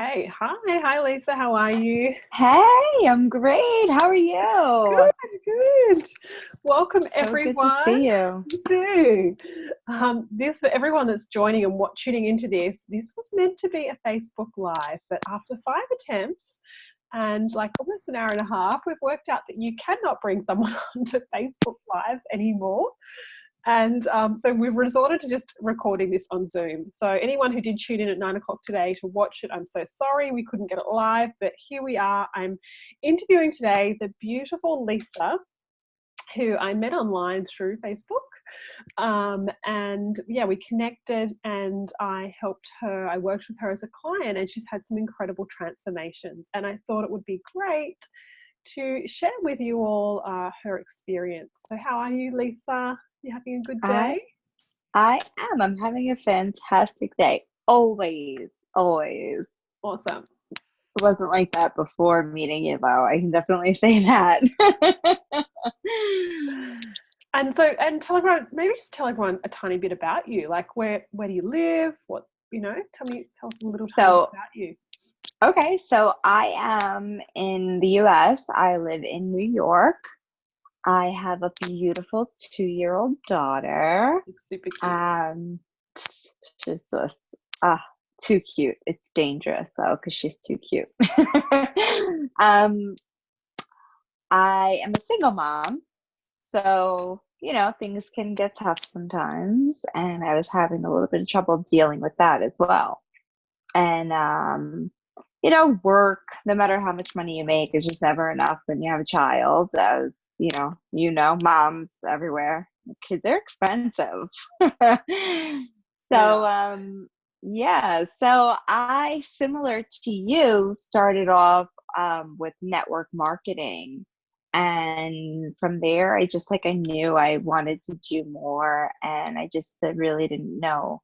Okay. Hi, Lisa. How are you? Hey, I'm great. How are you? Good, good. Welcome, So good to everyone. see you. You too. This for everyone that's joining and tuning into this. This was meant to be a Facebook Live, but after 5 attempts and like almost an hour and a half, we've worked out that you cannot bring someone onto Facebook Lives anymore. And so we've resorted to just recording this on Zoom. So anyone who did tune in at 9 o'clock today to watch it, I'm so sorry we couldn't get it live, but here we are. I'm interviewing today the beautiful Lisa, who I met online through Facebook. And yeah, we connected and I helped her. I worked with her as a client and she's had some incredible transformations. And I thought it would be great to share with you all her experience. So how are you, Lisa? You having a good I day? I am. I'm having a fantastic day. Always, always. Awesome. It wasn't like that before meeting you, though. I can definitely say that. And so, and tell everyone, maybe just tell everyone a tiny bit about you. Like, where do you live? What, tell us a little tiny bit So, about you. okay, so I am in the US. I live in New York. I have a beautiful 2-year-old daughter. It's super cute. She's just too cute. It's dangerous though, because she's too cute. um, I am a single mom, so things can get tough sometimes, and I was having a little bit of trouble dealing with that as well. And work, no matter how much money you make, is just never enough when you have a child. As moms everywhere, kids are expensive. So, yeah, so I, similar to you, started off with network marketing. And from there, I knew I wanted to do more, and I just really didn't know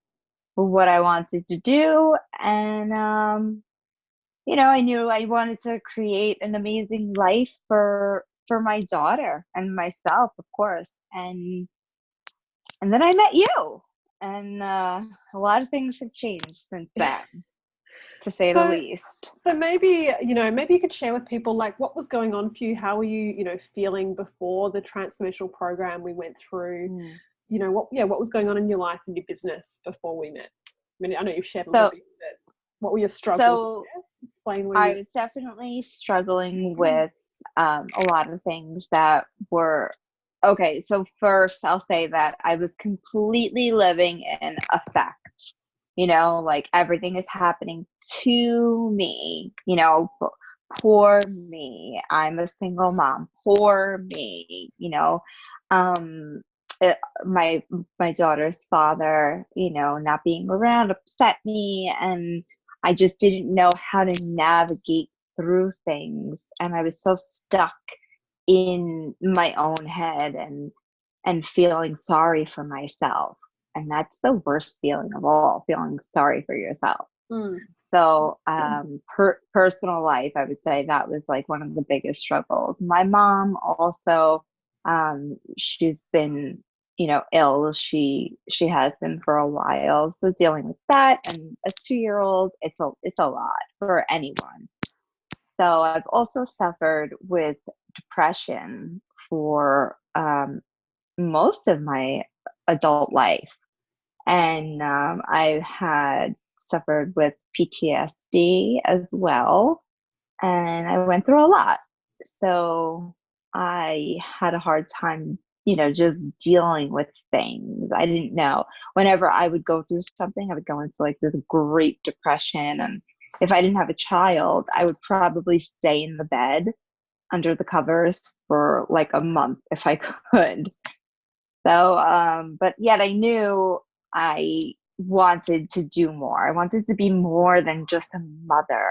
what I wanted to do. And, I knew I wanted to create an amazing life for my daughter and myself, of course. And then I met you, and a lot of things have changed since then, to say the So, least. so maybe you could share with people like what was going on for you. How were you, feeling before the transformational program we went through? Mm. What was going on in your life and your business before we met? I mean, I know you've shared a little So, bit, but what were your struggles? so Yes, explain where I you. was definitely struggling with a lot of things that were okay. So first, I'll say that I was completely living in affect. Like everything is happening to me. Poor me. I'm a single mom. Poor me. Um, my daughter's father, not being around upset me, and I just didn't know how to navigate through things, and I was so stuck in my own head and feeling sorry for myself. And that's the worst feeling of all, feeling sorry for yourself. Mm. So personal life, I would say that was like one of the biggest struggles. My mom also, she's been ill. She has been for a while, so dealing with that and a 2-year-old, it's a lot for anyone. So I've also suffered with depression for most of my adult life. And I had suffered with PTSD as well. And I went through a lot. So I had a hard time, just dealing with things. I didn't know. Whenever I would go through something, I would go into like this great depression. And if I didn't have a child, I would probably stay in the bed under the covers for like a month if I could. So, but yet I knew I wanted to do more. I wanted to be more than just a mother.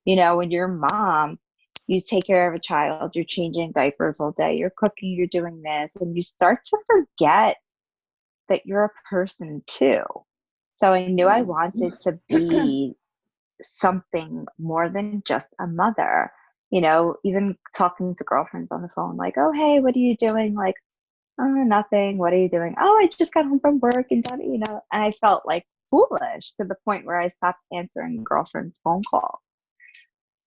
When you're a mom, you take care of a child, you're changing diapers all day, you're cooking, you're doing this, and you start to forget that you're a person too. So I knew I wanted to be something more than just a mother. Even talking to girlfriends on the phone, like, oh, hey, what are you doing? Like, oh, nothing. What are you doing? Oh, I just got home from work and done, and I felt like foolish to the point where I stopped answering girlfriend's phone calls.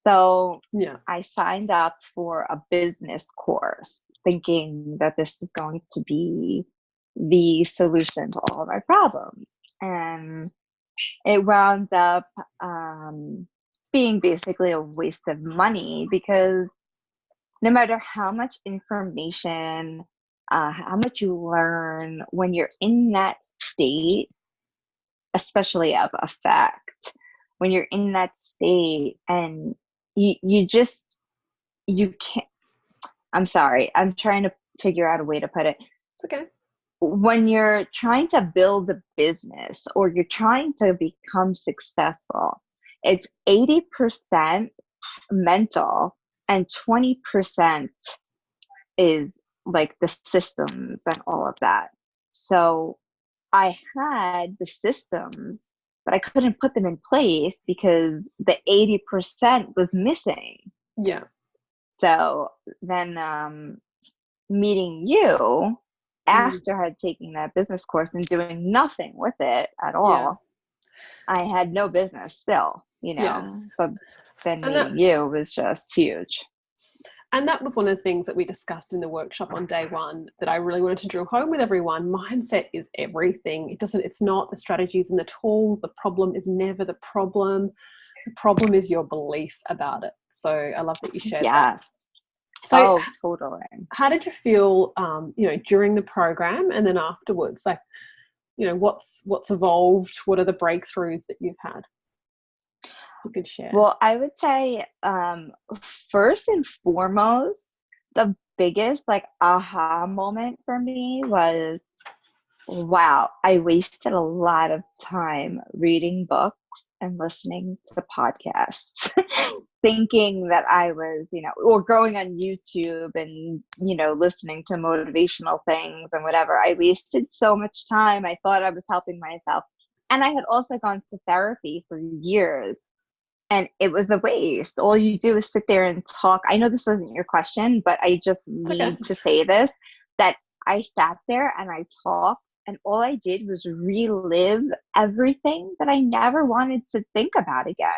So Yeah. I signed up for a business course thinking that this was going to be the solution to all of my problems. And it wound up being basically a waste of money, because no matter how much information, how much you learn when you're in that state, especially of effect, when you're in that state and you just, you can't, I'm sorry, I'm trying to figure out a way to put it. It's okay. When you're trying to build a business or you're trying to become successful, it's 80% mental and 20% is like the systems and all of that. So I had the systems, but I couldn't put them in place because the 80% was missing. Yeah. So then meeting you after I had taken that business course and doing nothing with it at all, I had no business still, you know. Yeah. So then And meeting you was just huge. And that was one of the things that we discussed in the workshop on day one that I really wanted to drill home with everyone. Mindset is everything. It's not the strategies and the tools. The problem is never the problem. The problem is your belief about it. So I love that you shared that. So totally. How did you feel, during the program and then afterwards? Like, what's evolved? What are the breakthroughs that you've had? You could share. Well, I would say first and foremost, the biggest like aha moment for me was, wow, I wasted a lot of time reading books and listening to podcasts, thinking that I was, or going on YouTube and, listening to motivational things and whatever. I wasted so much time. I thought I was helping myself. And I had also gone to therapy for years. And it was a waste. All you do is sit there and talk. I know this wasn't your question, but I just need to say this, that I sat there and I talked, and all I did was relive everything that I never wanted to think about again.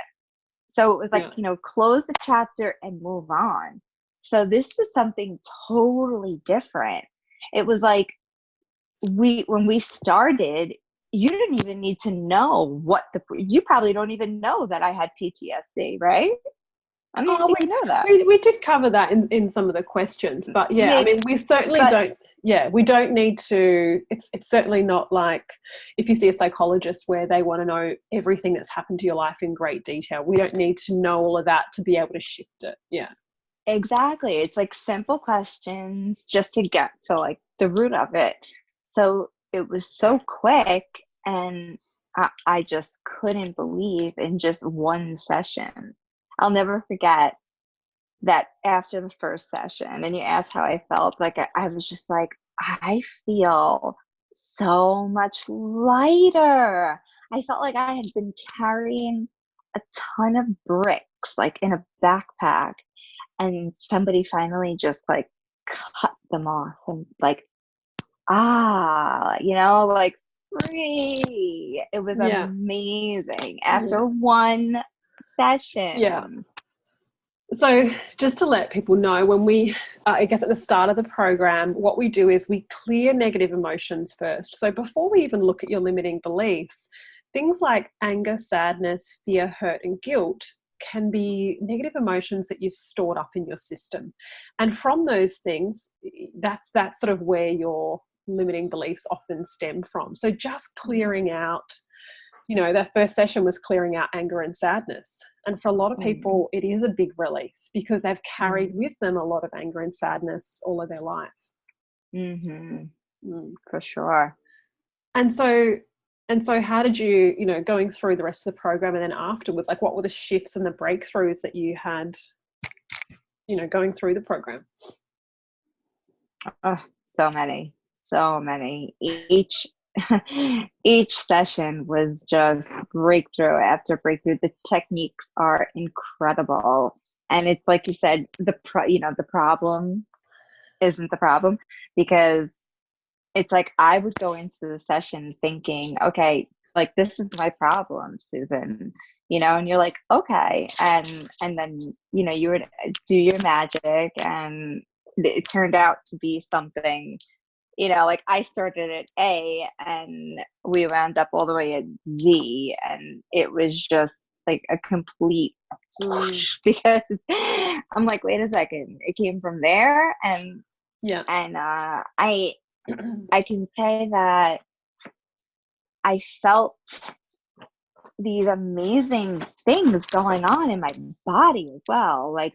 So it was like, close the chapter and move on. So this was something totally different. It was like when we started, you didn't even need to know you probably don't even know that I had PTSD, right? I don't even think you know that. We did cover that in some of the questions, but I mean, we certainly don't. Yeah, we don't need to. It's certainly not like if you see a psychologist where they want to know everything that's happened to your life in great detail. We don't need to know all of that to be able to shift it. Yeah, exactly. It's like simple questions just to get to like the root of it. So it was so quick, and I just couldn't believe in just one session. I'll never forget that after the first session, and you asked how I felt, like I was just like, I feel so much lighter. I felt like I had been carrying a ton of bricks, like in a backpack, and somebody finally just like cut them off and like, like free. It was amazing after one session. Yeah. So just to let people know, when we, I guess at the start of the program, what we do is we clear negative emotions first. So before we even look at your limiting beliefs, things like anger, sadness, fear, hurt, and guilt can be negative emotions that you've stored up in your system. And from those things, that's sort of where your limiting beliefs often stem from. So just clearing out, that first session was clearing out anger and sadness. And for a lot of people, it is a big release because they've carried with them a lot of anger and sadness all of their life. For sure. And so how did you, going through the rest of the program and then afterwards, like what were the shifts and the breakthroughs that you had, going through the program? Oh, so many. Each session was just breakthrough after breakthrough. The techniques are incredible. And it's like you said, the problem isn't the problem, because it's like I would go into the session thinking, okay, like, this is my problem, Susan, and you're like, okay. And then, you would do your magic, and it turned out to be something, like I started at A and we wound up all the way at Z, and it was just like a complete because I'm like, wait a second, it came from there. And Yeah. I can say that I felt these amazing things going on in my body as well. Like,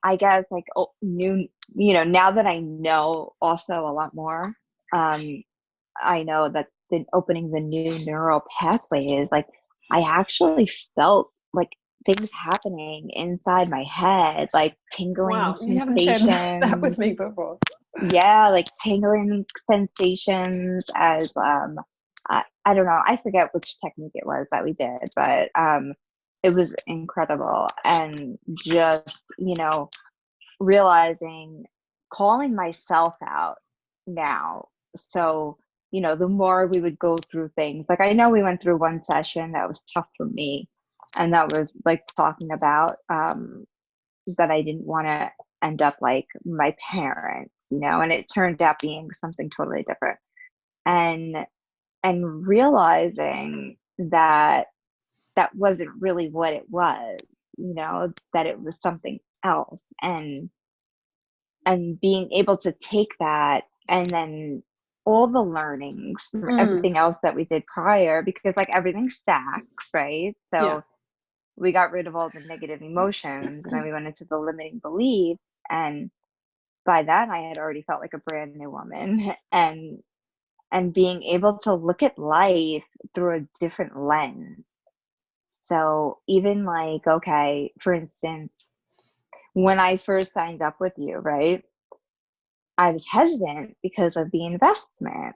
I guess, like, now that I know also a lot more, I know that opening the new neural pathways, like, I actually felt like things happening inside my head, like tingling Wow, you haven't shared that with sensations. me before. Yeah, like tingling sensations as I don't know, I forget which technique it was that we did, but it was incredible. And just, realizing, calling myself out now. So, the more we would go through things, like, I know we went through one session that was tough for me, and that was like talking about that I didn't want to end up like my parents, and it turned out being something totally different. And realizing that that wasn't really what it was, that it was something else. And being able to take that, and then all the learnings from everything else that we did prior, because like everything stacks, right? Yeah. So we got rid of all the negative emotions, and then we went into the limiting beliefs. And by then I had already felt like a brand new woman. And being able to look at life through a different lens. So even like, okay, for instance, when I first signed up with you, right, I was hesitant because of the investment.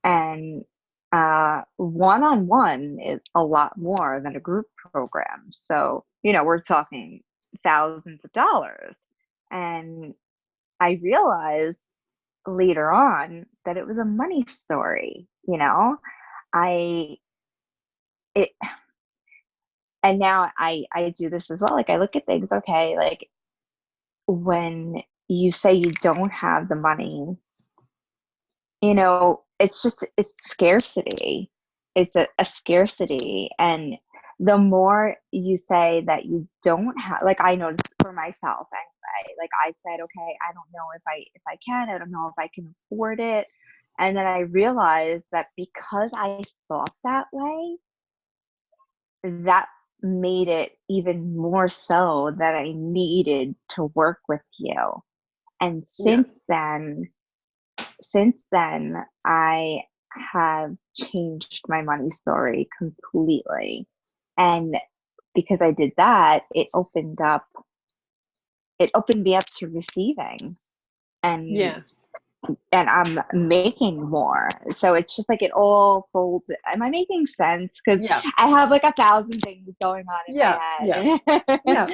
And one-on-one is a lot more than a group program. So, we're talking thousands of dollars. And I realized later on that it was a money story, I it and now I do this as well. Like, I look at things, okay, like, when you say you don't have the money, it's scarcity. It's a scarcity. And the more you say that you don't have, like, I noticed for myself anyway, like, I said, okay, I don't know I don't know if I can afford it. And then I realized that because I thought that way, that made it even more so that I needed to work with you. And Yeah. since then, I have changed my money story completely. And because I did that, it opened me up to receiving. And Yes. I'm making more. So it's just like it all folds. Am I making sense? Because Yeah. I have like 1,000 things going on in Yeah. my head. Yeah.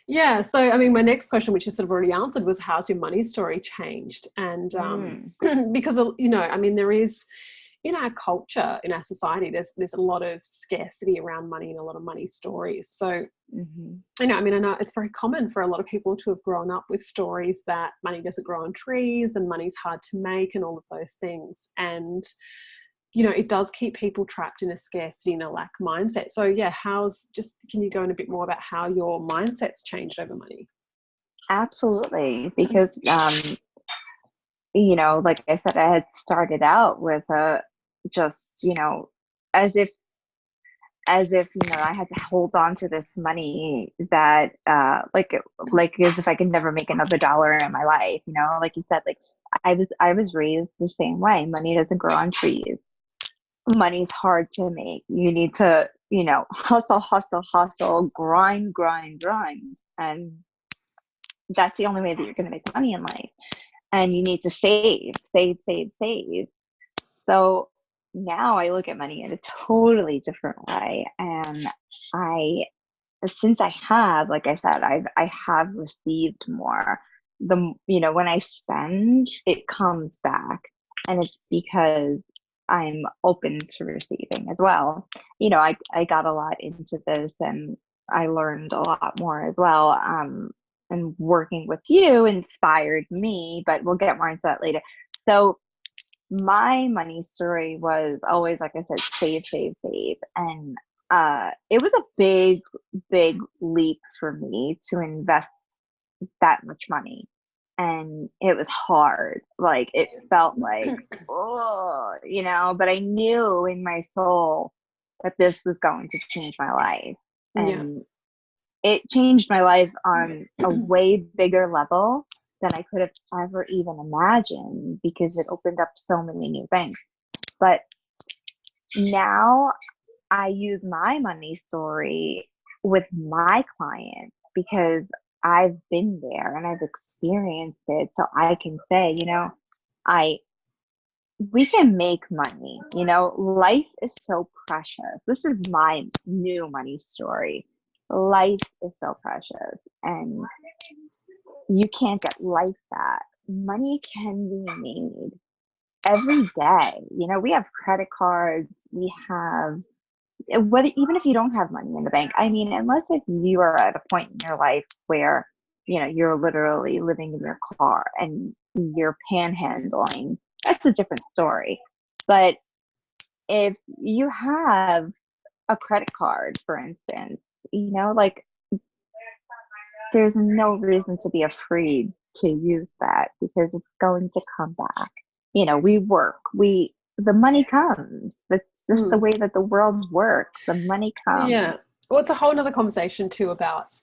Yeah. So, I mean, my next question, which you sort of already answered, was how's your money story changed? And because, I mean, there is, in our culture, in our society, there's a lot of scarcity around money and a lot of money stories. So, I mean, I know it's very common for a lot of people to have grown up with stories that money doesn't grow on trees and money's hard to make and all of those things. And, it does keep people trapped in a scarcity and a lack mindset. So yeah, can you go in a bit more about how your mindset's changed over money? Absolutely. Because, like I said, I had started out with just, as if I had to hold on to this money that like as if I could never make another dollar in my life, like you said, like I was raised the same way. Money doesn't grow on trees. Money's hard to make. You need to, hustle, hustle, hustle, grind, grind, grind. And that's the only way that you're going to make money in life. And you need to save, save, save, save. So now I look at money in a totally different way. And since I have, like I said, I have received more. When I spend, it comes back. And it's because I'm open to receiving as well. I got a lot into this, and I learned a lot more as well. And working with you inspired me, but we'll get more into that later. So my money story was always, like I said, save, save, save. And it was a big, big leap for me to invest that much money. And it was hard. Like, it felt like, oh, but I knew in my soul that this was going to change my life. And it changed my life on a way bigger level than I could have ever even imagined, because it opened up so many new things. But now I use my money story with my clients because I've been there and I've experienced it. So I can say, we can make money. Life is so precious. This is my new money story. Life is so precious, and you can't get life back. Money can be made every day. We have credit cards, we have, whether, even if you don't have money in the bank, I mean, unless if you are at a point in your life where, you're literally living in your car and you're panhandling, that's a different story. But if you have a credit card, for instance, like, there's no reason to be afraid to use that, because it's going to come back. We work, the money comes. That's just the way that the world works. The money comes. Yeah. Well, it's a whole nother conversation too about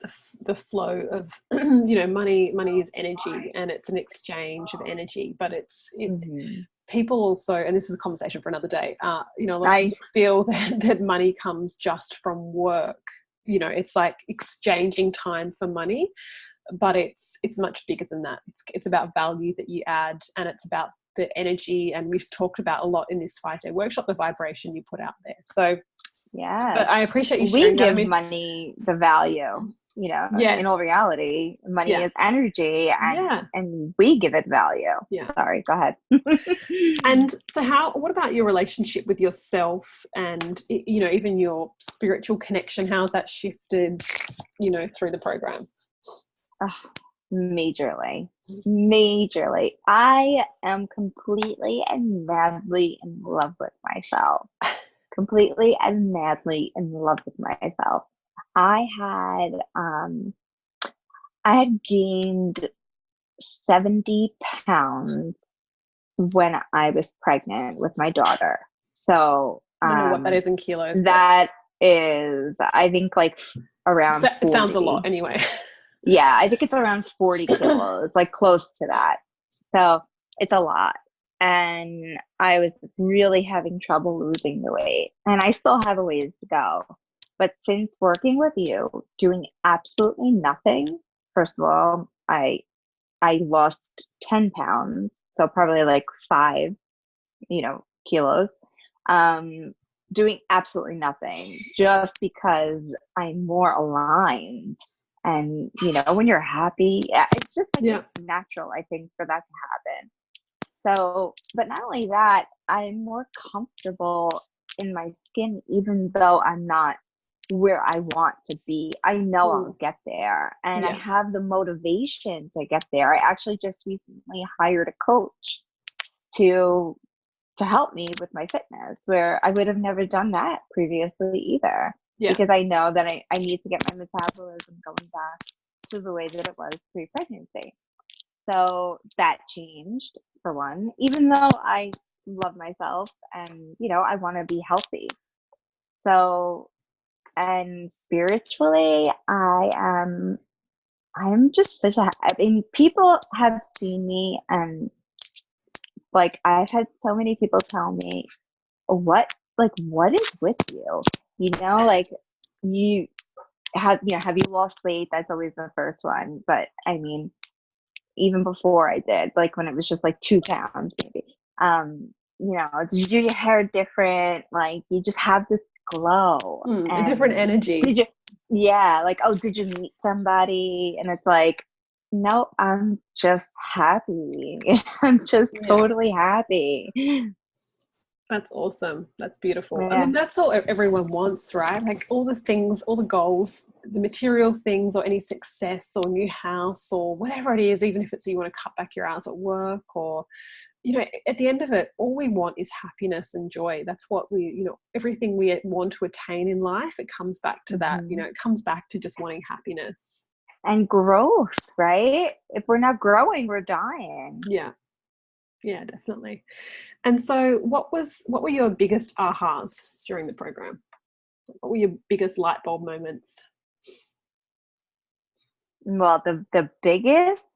the flow of, money is energy, and it's an exchange of energy, but people also, and this is a conversation for another day, a lot of people feel that money comes just from work. It's like exchanging time for money, but it's much bigger than that. It's about value that you add, and it's about the energy. And we've talked about a lot in this 5-day workshop, the vibration you put out there. So yeah, but I appreciate you sharing we give that. money the value. Yes. In all reality, money is energy, and we give it value. Yeah. Sorry, go ahead. And so what about your relationship with yourself, and, even your spiritual connection? How's that shifted, through the program? Majorly. I am completely and madly in love with myself. Completely and madly in love with myself. I had gained 70 pounds when I was pregnant with my daughter. So I don't know what that is in kilos. That is, I think, like around 40. It sounds a lot anyway. Yeah, I think it's around 40 kilos, like close to that. So it's a lot. And I was really having trouble losing the weight. And I still have a ways to go. But since working with you, doing absolutely nothing, first of all, I lost 10 pounds. So probably like 5, kilos. Doing absolutely nothing, just because I'm more aligned. And, when you're happy, it's just like it's natural, I think, for that to happen. So, but not only that, I'm more comfortable in my skin, even though I'm not where I want to be. I know I'll get there, and I have the motivation to get there. I actually just recently hired a coach to help me with my fitness, where I would have never done that previously either. Because I know that I need to get my metabolism going back to the way that it was pre-pregnancy. So that changed, for one, even though I love myself and, I want to be healthy. So, and spiritually, I'm just people have seen me, and like, I've had so many people tell me, what is with you? Like, have you lost weight? That's always the first one. But I mean, even before I did, like when it was just like 2 pounds maybe, did you do your hair different? Like, you just have this glow, a different energy. Did you meet somebody? And it's like, no, I'm just happy. I'm just totally happy. That's awesome. That's beautiful. I Yeah. mean, that's all everyone wants, right? Like all the things, all the goals, the material things, or any success or new house or whatever it is, even if it's you want to cut back your hours at work, or, you know, at the end of it, all we want is happiness and joy. That's what we, you know, everything we want to attain in life, it comes back to that, you Hmm. know, it comes back to just wanting happiness. And growth, right? If we're not growing, we're dying. Yeah. Yeah, definitely. And so what were your biggest ahas during the program? What were your biggest light bulb moments? Well, the biggest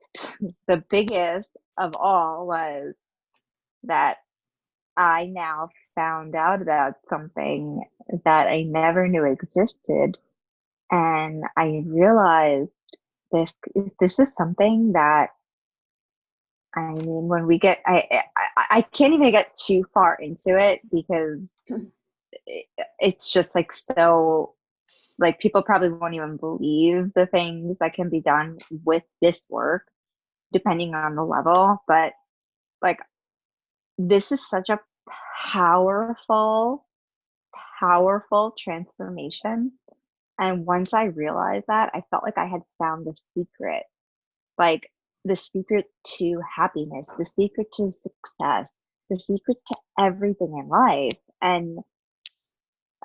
of all was that I now found out about something that I never knew existed. And I realized this is something that, I mean, when we get, I can't even get too far into it because it's just like, so like, people probably won't even believe the things that can be done with this work, depending on the level. But like, this is such a powerful, powerful transformation. And once I realized that, I felt like I had found the secret, like the secret to happiness, the secret to success, the secret to everything in life. And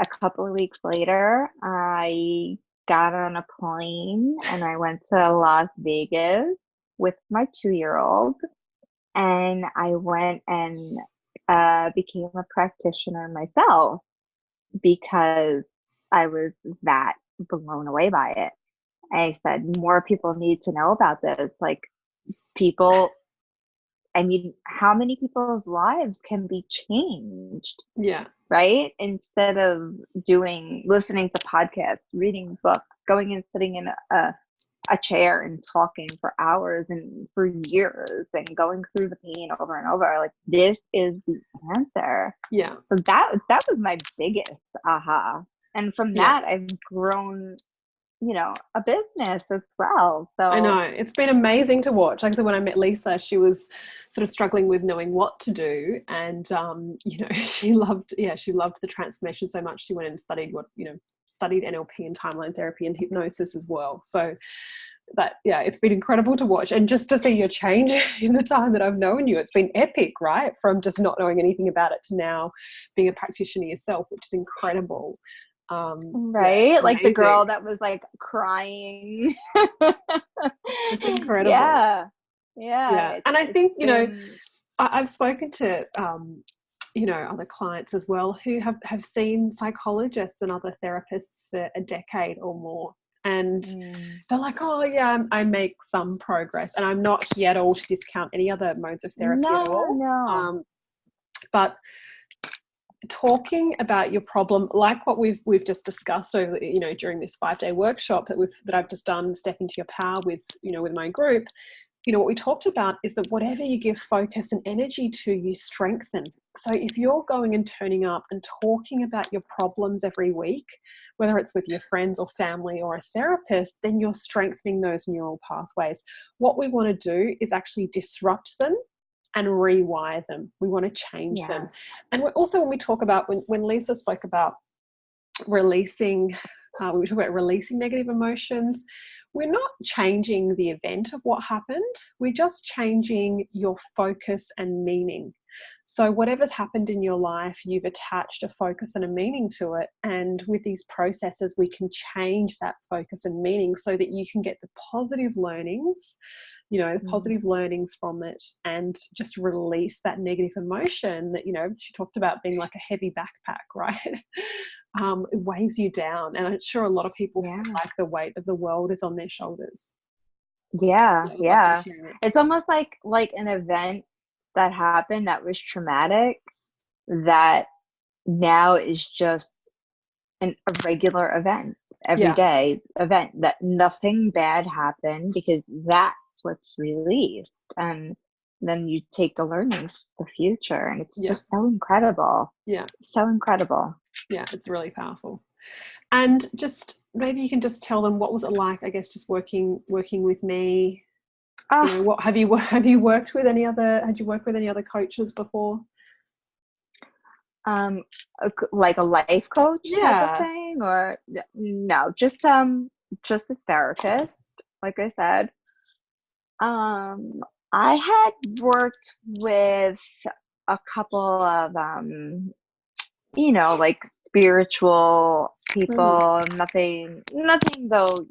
a couple of weeks later, I got on a plane and I went to Las Vegas with my 2-year-old. And I went and became a practitioner myself because I was that blown away by it. I said, more people need to know about this. Like, people, I mean, how many people's lives can be changed, Yeah. right? Instead of listening to podcasts, reading books, going and sitting in a chair and talking for hours and for years and going through the pain over and over. Like, this is the answer. Yeah. So that was my biggest aha. And from Yeah. that, I've grown, a business as well. I know. So It's been amazing to watch. Like I said, when I met Lisa, she was sort of struggling with knowing what to do. And, you know, she loved the transformation so much. She went and studied NLP and timeline therapy and hypnosis as well. So it's been incredible to watch. And just to see your change in the time that I've known you, it's been epic, right? From just not knowing anything about it to now being a practitioner yourself, which is incredible. right, like the Amazing. girl that was like crying. It's incredible. Yeah, yeah, Yeah. And I it's think, you know, been. I've spoken to, you know, other clients as well who have seen psychologists and other therapists for a decade or more. And they're like, oh, yeah, I make some progress. And I'm not here at all to discount any other modes of therapy No, at all. no. But talking about your problem, like what we've just discussed over, you know, during this 5-day workshop that I've just done, Step into Your Power, with, you know, with my group, you know, what we talked about is that whatever you give focus and energy to, you strengthen. So if you're going and turning up and talking about your problems every week, whether it's with your friends or family or a therapist, then you're strengthening those neural pathways. What we want to do is actually disrupt them and rewire them. We want to change them. Yes. And also, when we talk about, when Lisa spoke about releasing, we were talking about releasing negative emotions, we're not changing the event of what happened. We're just changing your focus and meaning. So whatever's happened in your life, you've attached a focus and a meaning to it. And with these processes, we can change that focus and meaning so that you can get the positive learnings, you know, positive learnings from it, and just release that negative emotion that, you know, she talked about being like a heavy backpack, right? It weighs you down. And I'm sure a lot of people feel like the weight of the world is on their shoulders. Yeah, I'd love to yeah. hear it. It's almost like an event that happened that was traumatic, that now is just a regular event, Yeah, everyday event, that nothing bad happened, because that's what's released. And then you take the learnings to the future, and it's yeah, just so incredible. yeah, So incredible. yeah. It's really powerful. And just maybe you can just tell them, what was it like, I guess, just working with me. You know, Oh, what have you worked with any other? Had you worked with any other coaches before? Um, like a life coach type of Yeah. thing, or no, just a therapist. Like I said, um, I had worked with a couple of like spiritual Mm. people. Nothing though,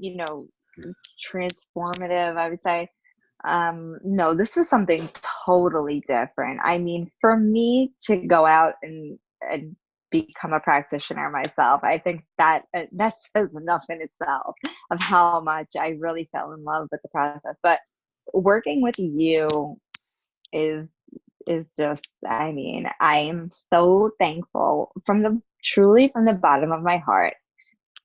transformative, I would say. No, this was something totally different. I mean, for me to go out and become a practitioner myself, I think that says enough in itself of how much I really fell in love with the process. But working with you is just, I mean, I am so thankful truly from the bottom of my heart.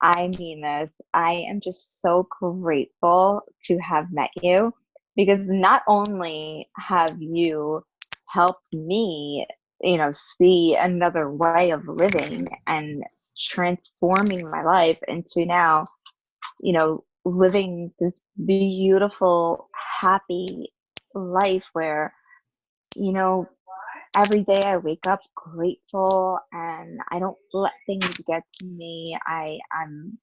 I mean this. I am just so grateful to have met you, because not only have you helped me, see another way of living and transforming my life into now, living this beautiful, happy life where, you know, every day I wake up grateful and I don't let things get to me. I'm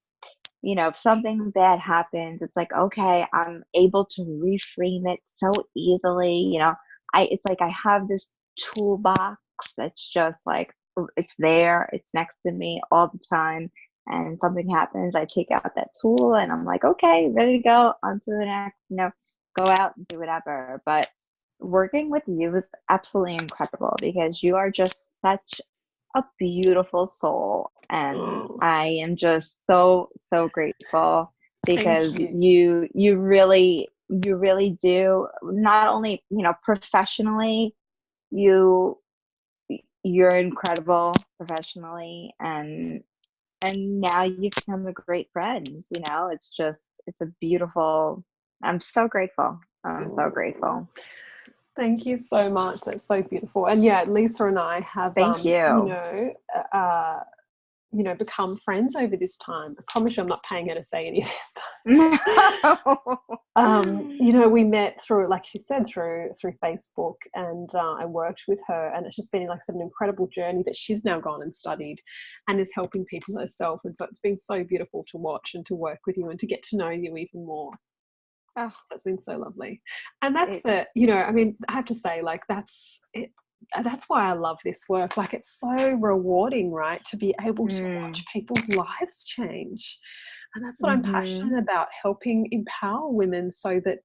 if something bad happens, it's like, okay, I'm able to reframe it so easily. It's like I have this toolbox that's just like, it's there, it's next to me all the time. And something happens, I take out that tool and I'm like, okay, ready to go on to the next, go out and do whatever. But working with you is absolutely incredible, because you are just such a beautiful soul, and Oh, I am just so grateful, thank because you. you really do, not only professionally, you you're incredible professionally, and now you've become a great friend. It's a beautiful. I'm so grateful. I'm so Oh, grateful. thank you so much. That's so beautiful. And yeah, Lisa and I have, Thank you. uh, become friends over this time. I promise you, I'm not paying her to say any of this. We met through, like she said, through Facebook, and I worked with her, and it's just been, like I said, an incredible journey that she's now gone and studied, and is helping people herself. And so it's been so beautiful to watch and to work with you and to get to know you even more. Oh, That's been so lovely. And that's it, I mean, I have to say, like, that's it. That's why I love this work. Like, it's so rewarding, right, to be able to watch mm, people's lives change. And that's what I'm mm-hmm, passionate about, helping empower women so that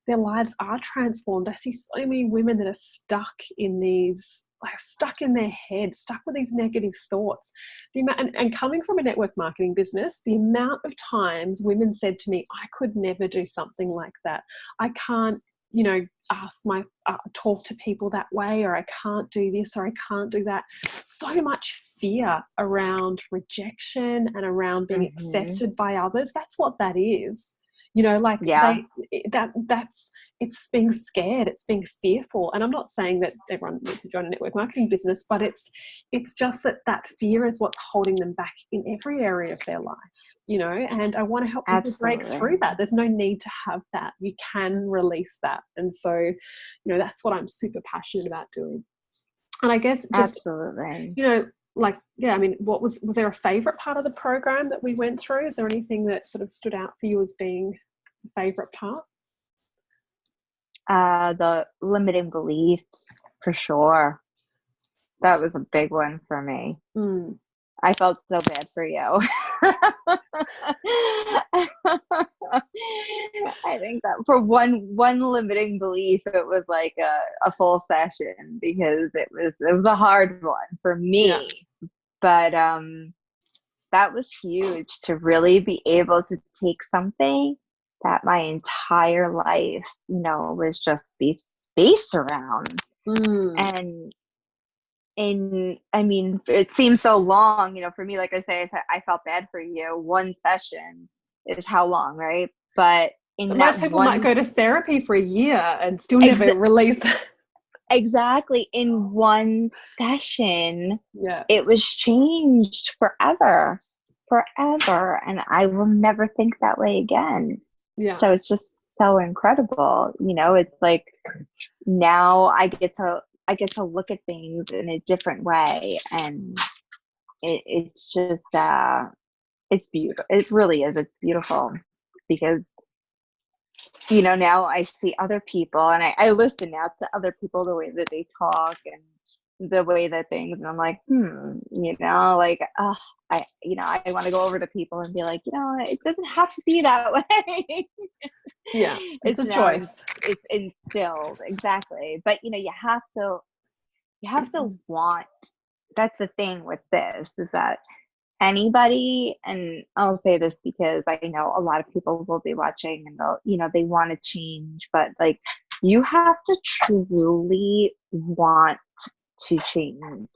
their lives are transformed. I see so many women that are stuck in these, like, stuck in their head, stuck with these negative thoughts. And coming from a network marketing business, the amount of times women said to me, I could never do something like that. I can't, talk to people that way, or I can't do this, or I can't do that. So much fear around rejection and around being mm-hmm. accepted by others. That's what that is. Like, Yeah, that's it's being scared, it's being fearful. And I'm not saying that everyone needs to join a network marketing business, but it's just that fear is what's holding them back in every area of their life. And I want to help people break through absolutely. that. There's no need to have that. You can release that. And so, that's what I'm super passionate about doing. And I guess just, Absolutely. like, yeah, I mean, was there a favorite part of the program that we went through? Is there anything that sort of stood out for you as being a favorite part? The limiting beliefs, for sure. That was a big one for me. Mm. I felt so bad for you. I think that for one limiting belief, it was like a full session, because it was a hard one for Yeah. me. But that was huge, to really be able to take something that my entire life, was just based around. Mm. And I mean, it seems so long, for me. Like I say, I felt bad for you. One session is how long, right? But in But that most people might one, go to therapy for a year and still never ex- release. exactly, in one session, Yeah. it was changed forever, forever. And I will never think that way again. Yeah. So it's just so incredible. It's like, now I get to I get to look at things in a different way, and it's just it's beautiful. It really is. It's beautiful because now I see other people, and I listen now to other people, the way that they talk and the way that things, and I'm like, like, I want to go over to people and be like, it doesn't have to be that way. Yeah, it's a now choice. it's instilled, exactly. But you have to want. That's the thing with this, is that anybody, and I'll say this because I know a lot of people will be watching, and they want to change, but like, you have to truly want to change,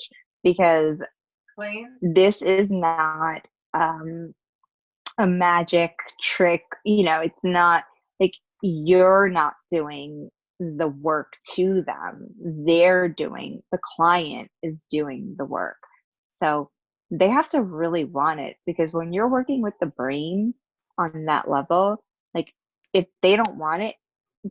because this is not a magic trick. It's not like you're not doing the work to them. The client is doing the work. So they have to really want it, because when you're working with the brain on that level, like, if they don't want it,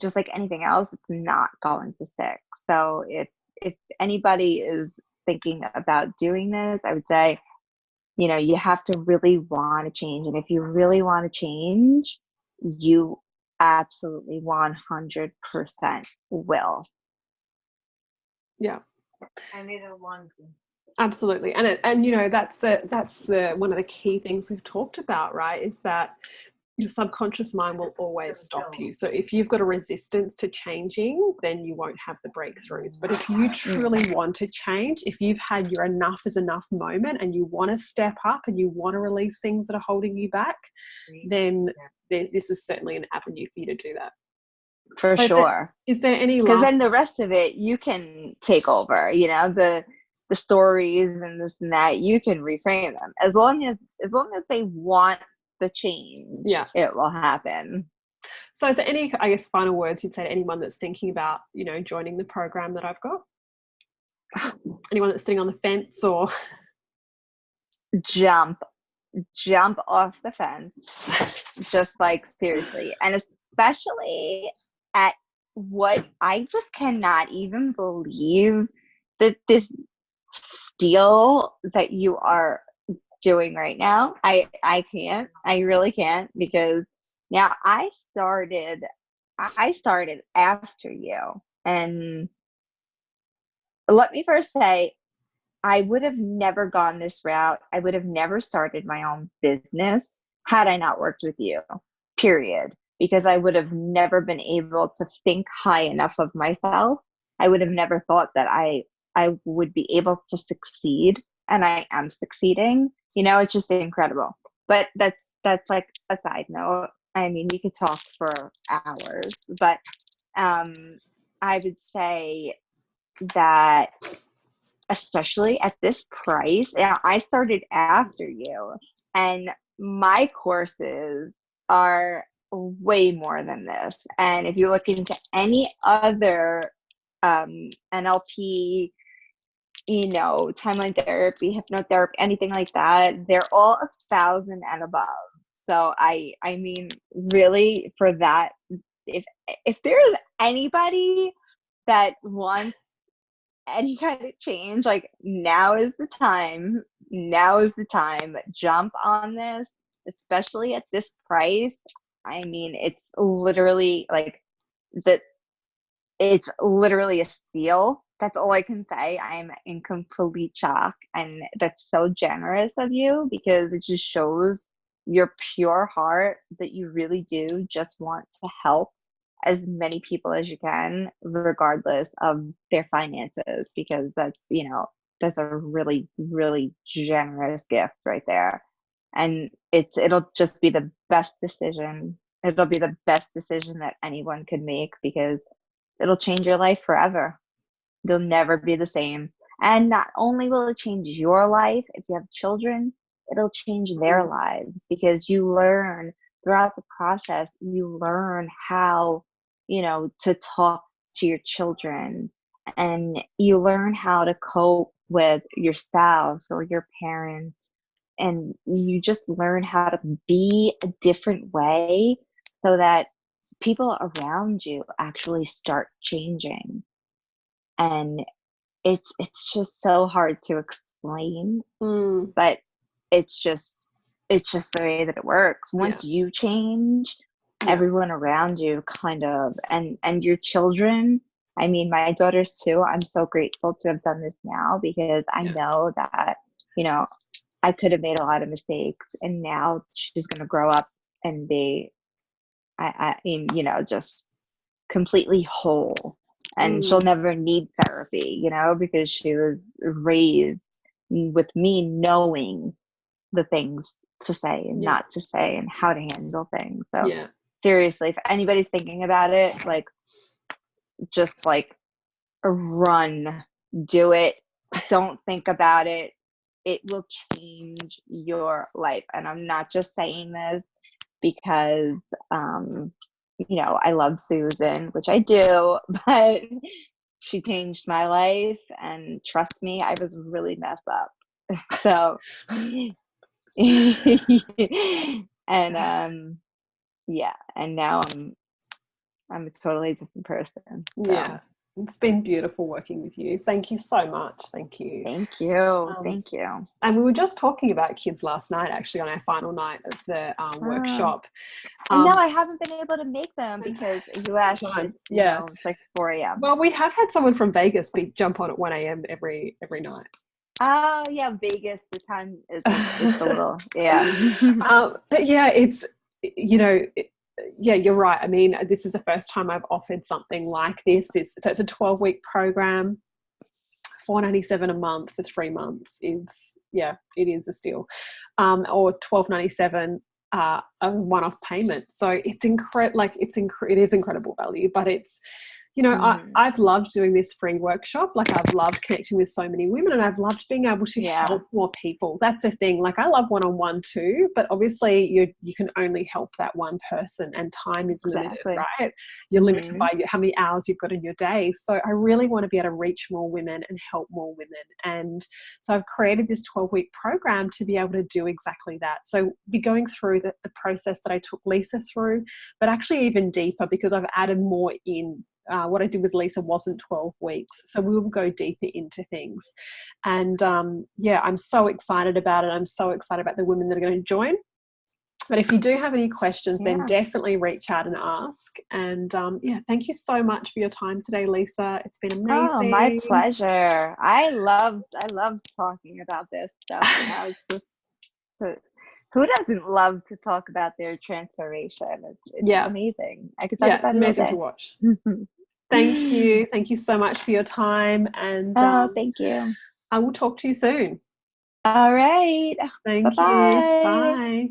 just like anything else, it's not going to stick. So if anybody is thinking about doing this, I would say, you have to really want to change. And if you really want to change, you absolutely 100% will. Yeah. I need a one. Absolutely. And that's the one of the key things we've talked about, right? Is that your subconscious mind will always stop you. So if you've got a resistance to changing, then you won't have the breakthroughs. But if you truly want to change, if you've had your enough is enough moment and you want to step up and you want to release things that are holding you back, then this is certainly an avenue for you to do that. For sure. Is there any because then the rest of it you can take over, the stories and this and that, you can reframe them as long as they want the change. It will happen. So is there any, I guess, final words you'd say to anyone that's thinking about joining the program that I've got? Anyone that's sitting on the fence, or jump off the fence, just like, seriously. And especially at what I just cannot even believe that this steal that you are doing right now. I really can't, because now I started after you. And let me first say, I would have never gone this route. I would have never started my own business had I not worked with you, period. Because I would have never been able to think high enough of myself. I would have never thought that I would be able to succeed, and I am succeeding. It's just incredible. But that's like a side note. I mean, we could talk for hours, but I would say that, especially at this price, I started after you, and my courses are way more than this. And if you look into any other NLP, timeline therapy, hypnotherapy, anything like that, they're all 1,000 and above. So I mean, really, for that, if there's anybody that wants any kind of change, like, now is the time. Jump on this, especially at this price. I mean, it's literally like it's literally a steal. That's all I can say. I'm in complete shock, and that's so generous of you, because it just shows your pure heart that you really do just want to help as many people as you can, regardless of their finances, because that's a really, really generous gift right there. And it'll just be the best decision. It'll be the best decision that anyone could make, because it'll change your life forever. You'll never be the same. And not only will it change your life, if you have children, it'll change their lives, because you learn throughout the process, you learn how, to talk to your children, and you learn how to cope with your spouse or your parents. And you just learn how to be a different way, so that people around you actually start changing. And it's just so hard to explain, Mm. but it's just the way that it works. Once you change, everyone around you kind of, and your children, I mean, my daughters too, I'm so grateful to have done this now, because I know that, you know, I could have made a lot of mistakes, and now she's going to grow up and be, I mean, you know, just completely whole, and she'll never need therapy, you know, because she was raised with me knowing the things to say and not to say, and how to handle things. So seriously, if anybody's thinking about it, like, just like, run, do it, don't think about it. It will change your life. And I'm not just saying this because you know, I love Susan, which I do, but she changed my life, and trust me, I was really messed up. So and yeah, and now I'm a totally different person. So. Yeah, it's been beautiful working with you. Thank you so much. Thank you. Thank you. Thank you. And we were just talking about kids last night, actually, on our final night of the workshop. And no, I haven't been able to make them because you asked, you know, it's like 4 a.m. Well, we have had someone from Vegas jump on at 1 a.m. every night. Oh, yeah, Vegas, the time is a little, but yeah, it's, you know, yeah, you're right. I mean, this is the first time I've offered something like this. So it's a 12-week program. $4.97 a month for 3 months is, it is a steal. Or $12.97 a one-off payment. So it's it is incredible value, but it's, you know, I've loved doing this free workshop. Like, I've loved connecting with so many women, and I've loved being able to help more people. That's the thing. Like, I love one-on-one too, but obviously you can only help that one person, and time is limited, right? You're limited by how many hours you've got in your day. So I really want to be able to reach more women and help more women. And so I've created this 12-week program to be able to do exactly that. So be going through the process that I took Lisa through, but actually even deeper, because I've added more in. What I did with Lisa wasn't 12 weeks. So we will go deeper into things. And I'm so excited about it. I'm so excited about the women that are going to join. But if you do have any questions, then definitely reach out and ask. And thank you so much for your time today, Lisa. It's been amazing. Oh, my pleasure. I love talking about this stuff. You know, it's just, who doesn't love to talk about their transformation? It's amazing. I could talk about it's amazing to watch. Thank you. Thank you so much for your time. And thank you. I will talk to you soon. All right. Thank Bye-bye. you. Bye.